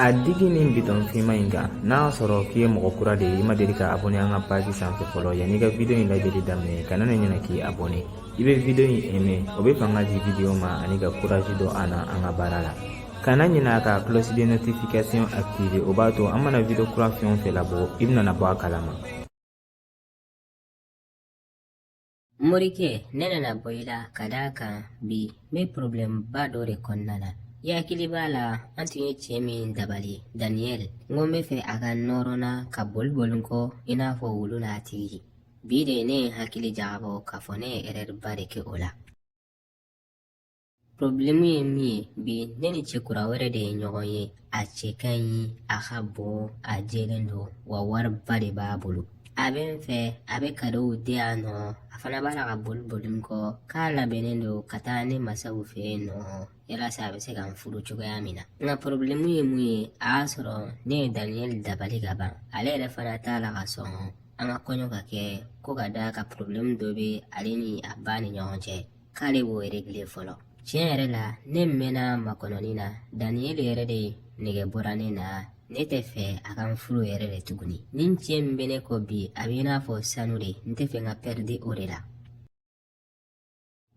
A digi nin biton fima in kan n'a sɔrɔ k'i ye mɔgɔ kura de ye i ma deli ka abonné an ka page sanfɛ fɔlɔ yanni ka video in lajɛli daminɛ kana na ɲinɛ k'i abonné i bɛ video in aimer o bɛ fanga di video ma ani ka courage don an na an ka baara la kana ɲinɛ ka cloche de notification activer o b'a to an mana video kura fɛn o fɛn labɔ i bɛna bɔ a kalama. Morike ne nana bɔ i la ka d'a kan bi n bɛ problème ba dɔ de kɔnɔna na. I hakili b'a la an tun ye cɛ min dabali Daniel n ko n bɛ fɛ a ka nɔrɔna ka boli kɔ i n'a fɔ wulu n'a tigi. Bi de ne ye hakili jagabɔ k'a fɔ ne ye erreur ba de kɛ o la. Problème ye min ye bi ne ni cɛ kura wɛrɛ de ye ɲɔgɔn ye a cɛ ka ɲi a ka bon a jɛlen don wa wari ba de b'a bolo. A bɛ n fɛ a bɛ cadeau di yan nɔ a fana b'a la ka boli min kɔ k'a labɛnnen don ka taa ne masaw fɛ yen nɔ yalasa a bɛ se ka n furu cogoya min na. Nka problème ye mun ye a y'a sɔrɔ ne ye Daniel dabali ka ban ale yɛrɛ fana t'a la ka sɔn an ka kɔɲɔ ka kɛ ko ka d'a ka problème dɔ bɛ ale ni a ba ni ɲɔgɔn cɛ k'ale b'o régler fɔlɔ. Tiɲɛ yɛrɛ la ne mɛnna makɔnɔni na Daniel yɛrɛ de nɛgɛ bɔra ne na. Ne tɛ fɛ a ka n furu yɛrɛ de tuguni. Nin cɛ min bɛ ne kɔ bi a bɛ i n'a fɔ sanu de n tɛ fɛ n ka perdre o de la.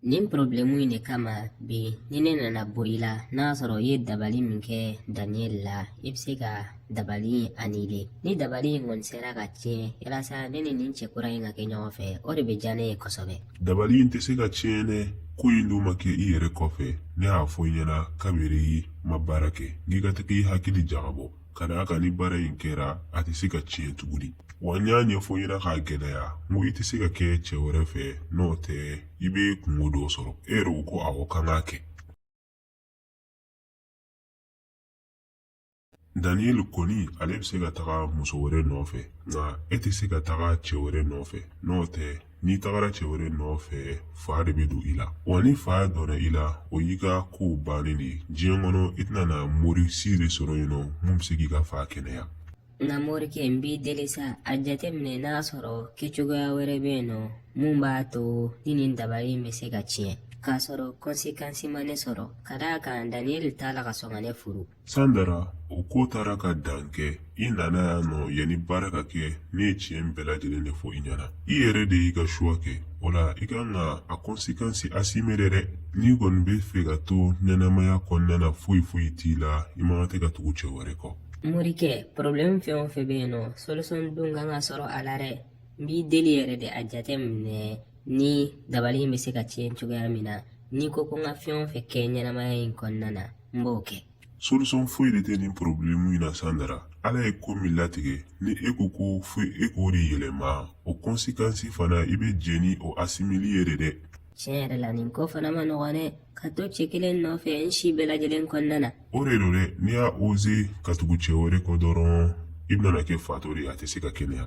Nin problème in de kama bi ni ne nana bɔ i la n'a sɔrɔ i ye dabali min kɛ Daniel la i bɛ se ka dabali annuler. Ni dabali in kɔni sera ka tiɲɛ yalasa ne ni nin cɛ kura in ka kɛ ɲɔgɔn fɛ o de bɛ diya ne ye kosɛbɛ. Dabali in tɛ se ka tiɲɛ dɛ. Ko in dun ma kɛ i yɛrɛ kɔfɛ ne y'a fɔ i ɲɛna kabiri ma baara kɛ n'i ka tɛ k'i hakili jagabɔ. Ka d'a kan ni baara in kɛra a tɛ se ka tiɲɛ tuguni. Wa n y'a ɲɛfɔ ɲɛna k'a gɛlɛya n ko i tɛ se ka kɛ cɛ wɛrɛ fɛ n'o tɛ i bɛ kungo dɔw sɔrɔ e yɛrɛ ko awɔ kan k'a kɛ. Daniel kɔni ale bɛ se ka taga muso wɛrɛ nɔfɛ nka e tɛ se ka taga cɛ wɛrɛ nɔfɛ n'o tɛ n'i tagara cɛ wɛrɛ nɔfɛ fa de bɛ don i la wa ni fa donna i la o y'i ka kow bannen de ye diɲɛ kɔnɔ i tɛna na mori si de sɔrɔ yen nɔ mun bɛ se k'i ka fa kɛnɛya. Nka Morike n b'i deli sa a jateminɛ n'a sɔrɔ kɛcogoya wɛrɛ bɛ yen nɔ mun b'a to ni nin dabali in bɛ se ka tiɲɛ k'a sɔrɔ conséquence ma ne sɔrɔ ka d'a kan Daniel t'a la ka sɔn ka ne furu. Sandara o ko taara ka dan kɛ i nana yan nɔ yanni baara ka kɛ ne ye tiɲɛ bɛɛ lajɛlen de fɔ i ɲɛna i yɛrɛ de y'i ka choix kɛ o la i kan ka a conséquence assumer dɛ n'i kɔni bɛ fɛ ka to ɲɛnamaya kɔnɔna na foyi t'i la i man kan tɛ ka tugu cɛ wɛrɛ kɔ. Morike problème fɛn o fɛn bɛ yen nɔ solution dun kan ka sɔrɔ a la dɛ n b'i deli yɛrɛ de a jateminɛ ni dabali in bɛ se ka tiɲɛ cogoya min na n'i ko ko n ka fɛn o fɛn kɛ ɲɛnamaya in kɔnɔna na n b'o kɛ. Solution foyi de tɛ nin problème in na Sandara ala ye ko min latigɛ ni e ko ko fo e k'o de yɛlɛma o conséquence fana i bɛ jɛ ni o assimiler yɛrɛ dɛ. Tiɲɛ yɛrɛ la nin ko fana ma nɔgɔn dɛ ka to cɛ kelen nɔfɛ n si bɛɛ lajɛlen kɔnɔna na. O de don dɛ n'i y'a osé ka tugu cɛ wɛrɛ kɔ dɔrɔn i bɛna kɛ fatɔ de a tɛ se ka kɛnɛya.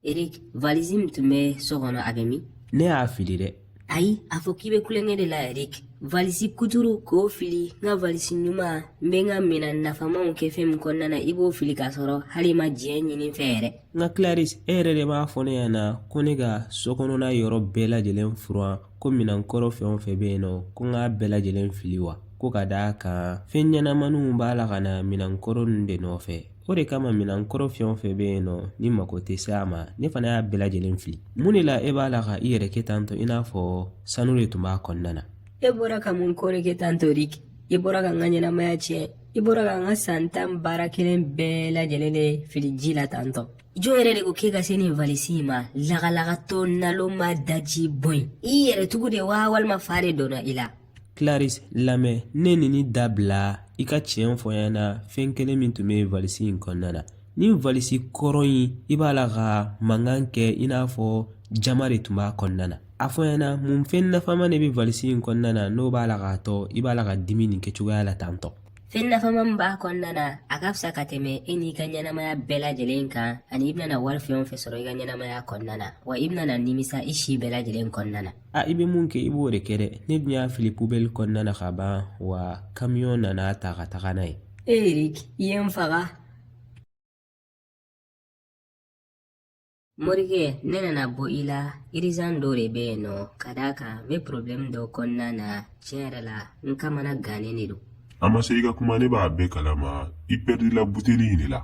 Eric valise min tun bɛ so kɔnɔ a bɛ min. Ne y'a fili dɛ. Ayi a fɔ k'i bɛ kulonkɛ de la Eric. Valise kuturu k'o fili n ka valise ɲuman n bɛ n ka minɛn nafamaw kɛ fɛn min kɔnɔna na i b'o fili k'a sɔrɔ hali ma diɲɛ ɲini fɛ yɛrɛ. Nka Clarisse e yɛrɛ de b'a fɔ ne ɲɛna ko ne ka sokɔnɔna yɔrɔ bɛɛ lajɛlen furan ko minɛn kɔrɔ fɛn o fɛn bɛ yen nɔ ko n k'a bɛɛ lajɛlen fili wa ko ka d'a kan fɛn ɲɛnamaninw b'a la ka na minɛn kɔrɔ ninnu de nɔfɛ o de kama minɛn kɔrɔ fɛn o fɛn bɛ yen nɔ ni mako tɛ se a ma ne fana y'a bɛɛ lajɛlen fili mun de la e b'a la ka i yɛrɛ kɛ tantɔ i n'a fɔ sanu de tun b'a kɔnɔna na. E bɔra ka mun ko de kɛ tantɔ Eric i bɔra ka n ka ɲɛnamaya tiɲɛ i bɔra ka n ka san 10 baara kelen bɛɛ lajɛlen de fili ji la tantɔ. Jɔn yɛrɛ de ko k'e ka se nin valise in ma lagalagatɔ nalon ma daji bɔn i yɛrɛ tugu de wa walima fa de donna i la. Clarisse lamɛn ne nin dabila i ka tiɲɛ fɔ ɲɛna fɛn kelen min tun bɛ valise in kɔnɔna na ni valise kɔrɔ in i b'a la ka mankan kɛ i n'a fɔ jama de tun b'a kɔnɔna na a fɔ ɲɛna mun fɛn nafama de bɛ valise in kɔnɔna na n'o b'a la k'a tɔ i b'a la ka dimi nin kɛcogoya la tantɔ. Fɛn nafama min b'a kɔnɔna na a ka fisa ka tɛmɛ e n'i ka ɲɛnamaya bɛɛ lajɛlen kan ani i bɛna wari fɛn o fɛn sɔrɔ i ka ɲɛnamaya kɔnɔna na wa i bɛna nimisa i si bɛɛ lajɛlen kɔnɔna na. I bɛ mun kɛ i b'o de kɛ dɛ ne dun y'a fili poubelle kɔnɔna na ka ban wa camion nana ta ka taga n'a ye. Eric i ye n faga. Morike ne nana bɔ i la irizan dɔ de bɛ yen nɔ ka d'a kan n bɛ problème dɔ kɔnɔna na tiɲɛ yɛrɛ la n kamana gannen de don. a ma se i ka kuma ne b'a bɛɛ kalama i pɛrdila buteli in de la.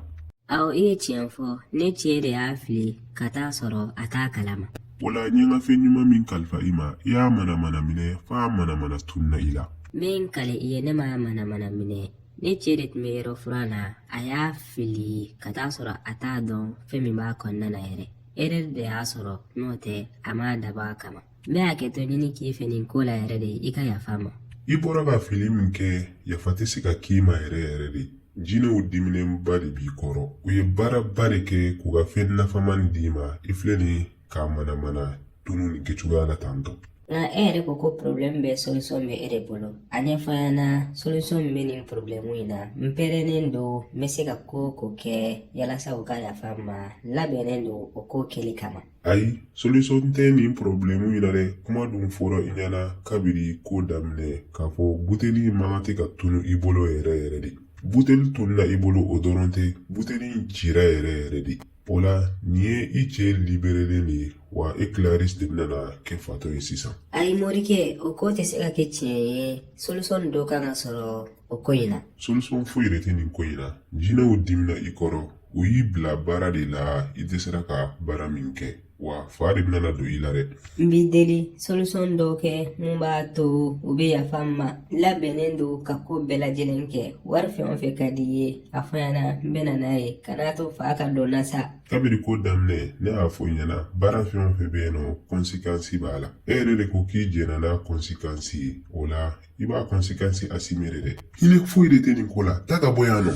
Aw i ye tiɲɛ fɔ ne cɛ de y'a fili ka taa sɔrɔ a t'a kalama. O la n ye n ka fɛn ɲuman min kalifa i ma i y'a manamana minɛ f'a manamana tununa i la. Min kale i ye ne m'a manamana minɛ. Ne cɛ de tun bɛ yɔrɔ fura la a y'a fili ka taa sɔrɔ a t'a dɔn fɛn min b'a kɔnɔna na yɛrɛ. Erreur de y'a sɔrɔ n'o tɛ a m'a dabɔ a kama. N bɛ hakɛto ɲini k'i fɛ nin ko la yɛrɛ de i ka yafa ma. I bɔra ka fili min kɛ yafa tɛ se ka k'i ma yɛrɛ yɛrɛ de. Jinɛw diminenba de b'i kɔrɔ. U ye baaraba de kɛ k'u ka fɛn nafaman d'i ma i filɛ nin k'a manamana tunu nin kɛcogoya la tantɔ. Nka e yɛrɛ ko ko problème bɛ solution bɛ e de bolo. A ɲɛfɔyana solution min bɛ nin problème in na n pɛrɛnnen don n bɛ se ka ko o ko kɛ yalasa u ka yafa ma labɛnnen don o ko kɛli kama. Ayi solution tɛ nin problème in na dɛ. Kuma dun fɔra i ɲɛna kabiri ko daminɛ k'a fɔ buteli man tɛ ka tunu i bolo yɛrɛ yɛrɛ de. Buteli tununa i bolo o dɔrɔn tɛ buteli in cira yɛrɛ yɛrɛ de. O la nin ye i cɛ libérelen de ye wa e Clarisse de bɛna kɛ fatɔ ye sisan. Ayi Morikɛ o ko tɛ se ka kɛ tiɲɛ ye solution dɔ kan ka sɔrɔ o ko in na. Solution foyi de tɛ nin ko in na. Jinɛw dimina i kɔrɔ u y'i bila baara de la i tɛ sera ka baara min kɛ wa fa de bɛna don i la dɛ. N b'i deli solution dɔw kɛ mun b'a to u bɛ yafa n ma labɛnnen don ka ko bɛɛ lajɛlen kɛ wari fɛn o fɛn ka di ye a fɔ ɲɛna n bɛna n'a ye kan'a to fa ka dɔn na sa. Kabiri ko daminɛ ne y'a fɔ i ɲɛna baara fɛn o fɛn bɛ yen nɔ conséquence b'a la. E yɛrɛ de ko k'i jɛnna n'a conséquence ye o la i b'a conséquence assumer de dɛ. Hinɛ foyi de tɛ nin ko la taa ka bɔ yan nɔ.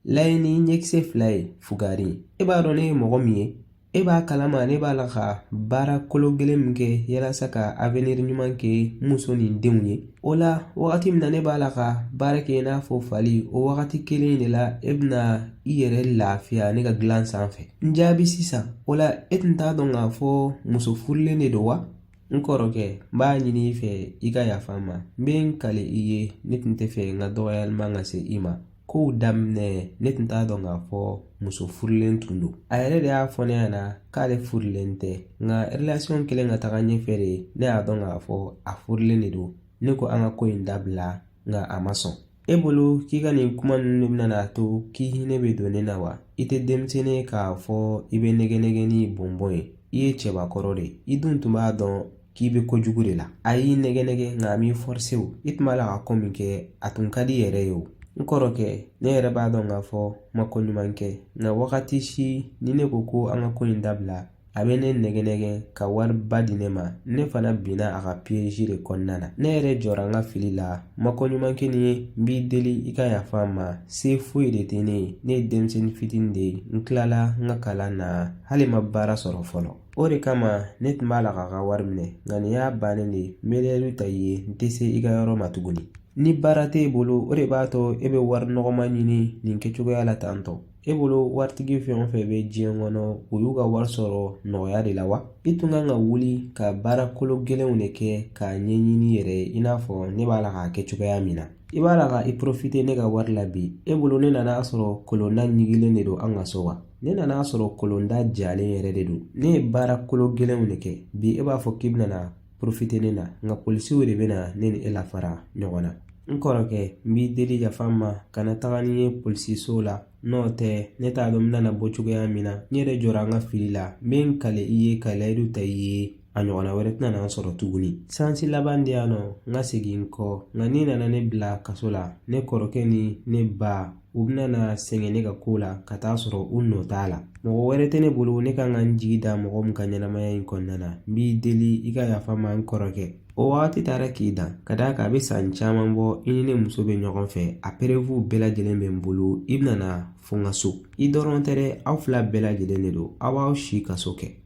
Laɲini ɲɛkisɛ fila ye fugari. E b'a dɔn ne ye mɔgɔ min ye e b'a kalama ne b'a la ka baara kolo gɛlɛn min kɛ yalasa ka avenir ɲuman kɛ muso ni denw ye. O la wagati min na ne b'a la ka baara kɛ i n'a fɔ fali o wagati kelen de la e bɛna i yɛrɛ lafiya ne ka dilan sanfɛ. N jaabi sisan o la e tun t'a dɔn k'a fɔ muso furulen de don wa? N kɔrɔkɛ n b'a ɲini i fɛ i ka yafa n ma. N bɛ n kale i ye ne tun tɛ fɛ n ka dɔgɔyalima ka se i ma. Kow daminɛ ne tun t'a dɔn k'a fɔ muso furulen tun don. A yɛrɛ de y'a fɔ ne ɲɛna k'ale furulen tɛ nka relation kelen ka taga ɲɛfɛ de ne y'a dɔn k'a fɔ a furulen de don. Ne ko an ka ko in dabila nka a ma sɔn. E bolo k'i ka nin kuma ninnu bɛna n'a to k'i hinɛ bɛ don ne na wa? I tɛ denmisɛnnin ye k'a fɔ i bɛ nɛgɛ ni bɔnbɔn ye. I ye cɛbakɔrɔ de. I dun tun b'a dɔn k'i bɛ kojugu de la. A y'i nɛgɛ nka a m'i forcer o. I tun b'a la ka ko min kɛ a tun ka di yɛrɛ ye o. N kɔrɔkɛ ne yɛrɛ b'a dɔn k'a fɔ ma ko ɲuman kɛ nka wagati si ni ne ko ko an ka ko in dabila a bɛ ne nɛgɛ ka wari ba di ne ma ne fana binna a ka piège de kɔnɔna na. Ne yɛrɛ jɔra n ka fili la ma ko ɲuman kɛ nin ye n b'i deli i ka yafa n ma se foyi de tɛ ne ye ne ye denmisɛnnin fitinin de ye n tilala n ka kalan na hali ma baara sɔrɔ fɔlɔ. O de kama ne tun b'a la k'a ka wari minɛ nka nin y'a bannen de ye n bɛ layidu ta i ye n tɛ se i ka yɔrɔ ma tuguni. Ni baara t'e bolo o de b'a to e bɛ wari nɔgɔma ɲini nin kɛcogoya la tantɔ. E bolo waritigi fɛn o fɛn bɛ diɲɛ kɔnɔ u y'u ka wari sɔrɔ nɔgɔya de la wa? I tun kan ka wuli ka baara kolo gɛlɛnw de kɛ k'a ɲɛɲini yɛrɛ ye i n'a fɔ ne b'a la k'a kɛ cogoya min na. I b'a la ka i profiter ne ka wari la bi. E bolo ne nan'a sɔrɔ kolonda ɲigilen de don an ka so wa? Ne nan'a sɔrɔ kolonda jalen yɛrɛ de don. Ne ye baara kolo gɛlɛnw de kɛ bi e b'a fɔ k'i bɛna profiter ne na nka polisiw de bɛna ne ni e la fara ɲɔgɔn na. N kɔrɔkɛ n b'i deli yafa n ma kana taga ni ye polisiso la n'o tɛ ne t'a dɔn n bɛna bɔ cogoya min na n yɛrɛ jɔra an ka fili la n bɛ n kale i ye ka layidu ta i ye a ɲɔgɔnna wɛrɛ tɛna n'an sɔrɔ tuguni. Sansi laban di yan nɔ n ka segin n kɔ nka n'i nana ne bila kaso la ne kɔrɔkɛ ni ne ba u bɛna na sɛgɛn ne ka ko la ka taa sɔrɔ u nɔ t'a la. Mɔgɔ wɛrɛ tɛ ne bolo ne kan ka n jigi da mɔgɔ min ka ɲɛnamaya in kɔnɔna na n b'i deli i ka yafa n ma n kɔrɔkɛ. O wagati taara k'i dan ka d'a kan a bɛ san caman bɔ i ni ne muso bɛ ɲɔgɔn fɛ a preuve bɛɛ lajɛlen bɛ n bolo i bɛna na fo n ka so. I dɔrɔn tɛ dɛ aw fila bɛɛ lajɛlen de don aw b'aw si kaso kɛ.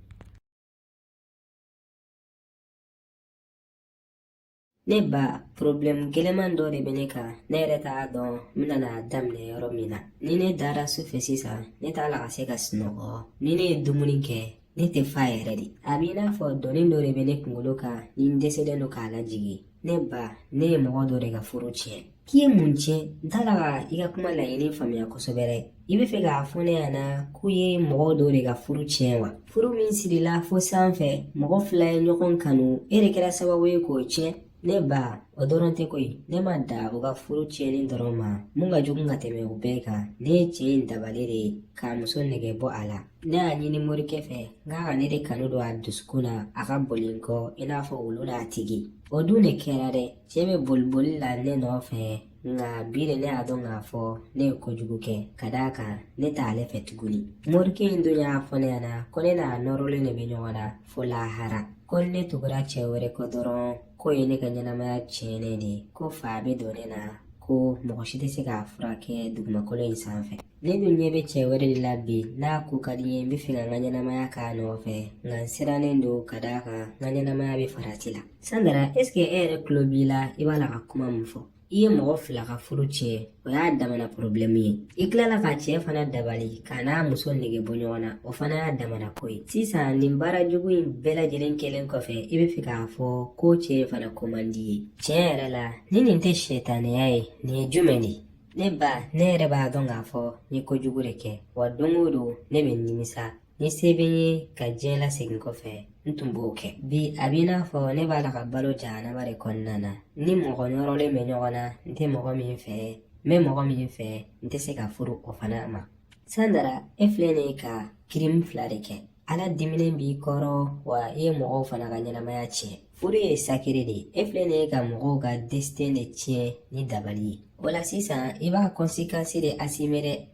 Ne ba problème gɛlɛman dɔ de bɛ ne kan ne yɛrɛ t'a dɔn n bɛna n'a daminɛ yɔrɔ min na. Ni ne dara su fɛ sisan ne t'a la ka se ka sunɔgɔ ni ne ye dumuni kɛ ne tɛ fa yɛrɛ de. A b'i n'a fɔ dɔnni dɔ de bɛ ne kunkolo kan ni n dɛsɛlen don k'a lajigin. ne ba ne ye mɔgɔ dɔ de ka furu tiɲɛ. K'i ye mun tiɲɛ? N t'a la ka i ka kuma laɲini faamuya kosɛbɛ dɛ. I bɛ fɛ k'a fɔ ne ɲɛna k'u ye mɔgɔ dɔ de ka furu tiɲɛ wa? Furu min sirila fo sanfɛ, mɔgɔ fila ye ɲɔgɔn kanu, e de kɛra sababu ye k'o tiɲɛ. Ne ba, o dɔrɔn tɛ koyi, ne ma da u ka furu tiɲɛni dɔrɔn ma, mun ka jugu ka tɛmɛ u bɛɛ kan. Ne ye cɛ in dabali de k'a muso nɛgɛ bɔ a la. Ne y'a ɲini morikɛ fɛ, n k'a ka ne de kanu don a dusukun na, a ka boli n kɔ i n'a fɔ wulu n'a tigi. O dun de kɛra dɛ, cɛ bɛ boli la ne nɔfɛ, nka bi de ne y'a dɔn k'a fɔ ne ye kojugu kɛ, ka d'a kan ne t'ale fɛ tuguni. Morikɛ in dun y'a fɔ ne ɲɛna ko ne n'a nɔrɔlen de bɛ ɲɔgɔn na fo lahara. Ko ne tugura cɛ wɛrɛ kɔ dɔrɔn k'o ye ne ka ɲɛnamaya tiɲɛnen de, ko fa bɛ don ne na, ko mɔgɔ si tɛ se k'a furakɛ dugumakolo in sanfɛ. Ne dun ɲɛ bɛ cɛ wɛrɛ de la bi, n'a ko ka di n ye n bɛ fɛ ka n ka ɲɛnamaya k'a nɔfɛ, nka n sirannen don ka d'a kan n ka ɲɛnamaya bɛ farati la. Sandara, est-ce que e yɛrɛ tulo b'i la i b'a la ka kuma min fɔ? I ye mɔgɔ fila ka furu tiɲɛ, o y'a damana problème ye. I tilala ka cɛ fana dabali k'a n'a muso nege bɔ ɲɔgɔn na, o fana y'a damana ko ye. Sisan nin baara jugu in bɛɛ lajɛlen kɛlen kɔfɛ, i bɛ fɛ k'a fɔ ko cɛ in fana ko man di ye. Tiɲɛ yɛrɛ la, ni nin tɛ sɛtaniya ye, nin ye jumɛn de? Ne ba, ne yɛrɛ b'a dɔn k'a fɔ n ye kojugu de kɛ, wa don o don ne bɛ nimisa. Ni se bɛ n ye ka diɲɛ lasegin kɔfɛ, n tun b'o kɛ. Bi a b'i n'a fɔ ne b'a la ka balo jahanama de kɔnɔna na. Ni mɔgɔ nɔrɔlen bɛ ɲɔgɔn na, n tɛ mɔgɔ min fɛ, n bɛ mɔgɔ min fɛ, n tɛ se ka furu o fana ma. Sandara, e filɛ nin ye ka kirim fila de kɛ. Ala diminen b'i kɔrɔ wa i ye mɔgɔw fana ka ɲɛnamaya tiɲɛ. Furu ye sakiri de ye. E filɛ nin ye ka mɔgɔw ka destin de tiɲɛ ni dabali ye. O la sisan i b'a conséquence de assumer dɛ.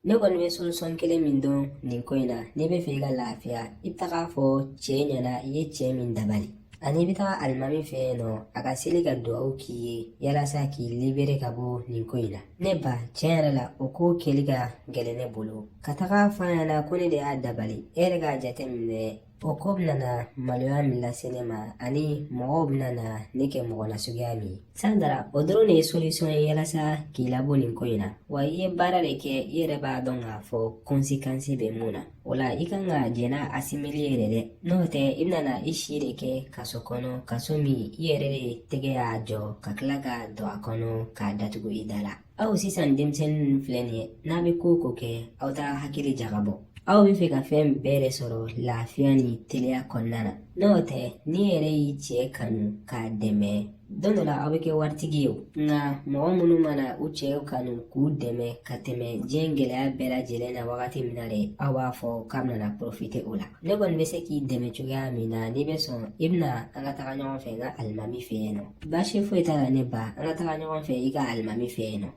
Ne kɔni bɛ solution kelen min dɔn nin ko in na, n'i bɛ fɛ i ka lafiya, i bɛ taga fɔ cɛ ɲɛna i ye cɛ min dabali. Ani i bɛ taga alimami fɛ yen nɔ, a ka seli ka dugawu k'i ye, yalasa k'i libérer ka bɔ nin ko in na. Ne ba, tiɲɛ yɛrɛ la, o ko kɛli ka gɛlɛn ne bolo. Ka taga f'a ɲɛna ko ne de y'a dabali, e yɛrɛ k'a jateminɛ, o ko bɛna maloya min lase ne ma, ani mɔgɔw bɛna ne kɛ mɔgɔ nasuguya min ye. Sandara, o dɔrɔn de ye solution ye yalasa k'i labɔ nin ko in na. Wa i ye baara de kɛ, i yɛrɛ b'a dɔn k'a fɔ conséquence bɛ mun na. O la i kan ka jɛna assimiler yɛrɛ dɛ. N'o tɛ i bɛna i si de kɛ kaso kɔnɔ, kaso min i yɛrɛ de tɛgɛ y'a jɔ ka tila ka don a kɔnɔ k'a datugu i da la. Aw sisan denmisɛnnin ninnu filɛ nin ye, n'a bɛ ko o ko kɛ, aw t'a hakili jagabɔ. Aw bɛ fɛ ka fɛn bɛɛ de sɔrɔ lafiya ni teliya kɔnɔna na. N'o tɛ ni yɛrɛ y'i cɛ kanu k'a dɛmɛ, don dɔ la aw bɛ kɛ waritigi ye o. Nka mɔgɔ minnu mana u cɛw kanu k'u dɛmɛ ka tɛmɛ diɲɛ gɛlɛya bɛɛ lajɛlen na wagati min na de, aw b'a fɔ k'a bɛna profiter o la. Ne kɔni bɛ se k'i dɛmɛ cogoya min na, n'i bɛ sɔn i bɛna an ka taga ɲɔgɔn fɛ n ka alimami fɛ yen nɔ. Baasi foyi t'a la ne ba, an ka taga ɲɔgɔn fɛ i ka alimami fɛ yen nɔ.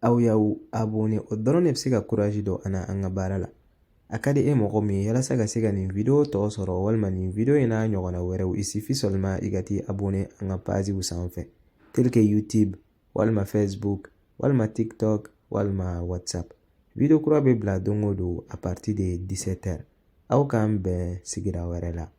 Aw y'aw abonné o dɔrɔn de bɛ se ka courage don an ka baara la. A ka di e mɔgɔ min ye yalasa ka se ka nin video tɔ sɔrɔ walima nin video in n'a ɲɔgɔnna wɛrɛw, il suffit seulement i ka t'i abonné an ka page sanfɛ tel que YouTube walima Facebook walima TikTok walima WhatsApp. Video kura bɛ bila don o don à partir de 17h. Aw k'an bɛn sigira wɛrɛ la.